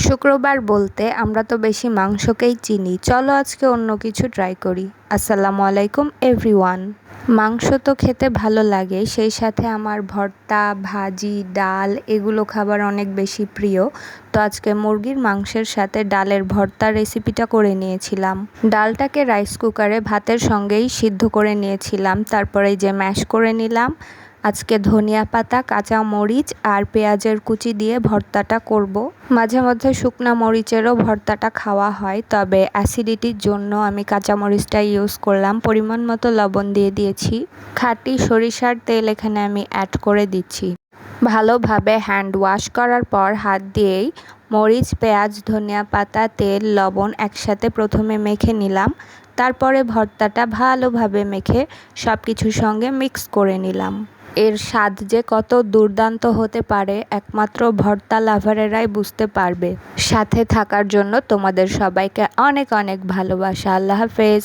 শুক্রবার বলতে আমরা তো বেশি মাংসকেই চিনি। চলো আজকে অন্য কিছু ট্রাই করি। আসসালামু আলাইকুম এভরিওয়ান। মাংস তো খেতে ভালো লাগে, সেই সাথে আমার ভর্তা, ভাজি, ডাল এগুলো খাবার অনেক বেশি প্রিয়। তো আজকে মুরগির মাংসের সাথে ডালের ভর্তার রেসিপিটা করে নিয়েছিলাম। ডালটাকে রাইস কুকারে ভাতের সঙ্গেই সিদ্ধ করে নিয়েছিলাম, তারপরে যে ম্যাশ করে নিলাম। আজকে ধনিয়া পাতা, কাঁচা মরিচ আর পেঁয়াজের কুচি দিয়ে ভর্তাটা করব। মাঝে মধ্যে শুকনা মরিচেরও ভর্তাটা খাওয়া হয়, তবে অ্যাসিডিটির জন্য আমি কাঁচা মরিচটা ইউজ করলাম। পরিমাণ মতো লবণ দিয়ে দিয়েছি। খাঁটি সরিষার তেল এখানে আমি অ্যাড করে দিচ্ছি। ভালোভাবে হ্যান্ড ওয়াশ করার পর হাত দিয়েই মরিচ, পেঁয়াজ, ধনিয়া পাতা, তেল, লবণ একসাথে প্রথমে মেখে নিলাম। তারপরে ভর্তাটা ভালোভাবে মেখে সব কিছুর সঙ্গে মিক্স করে নিলাম। এর স্বাদ যে কত দুর্দান্ত হতে পারে একমাত্র ভর্তা লাভারেরাই বুঝতে পারবে। সাথে থাকার জন্য তোমাদের সবাইকে অনেক অনেক ভালোবাসা। আল্লাহ হাফেজ।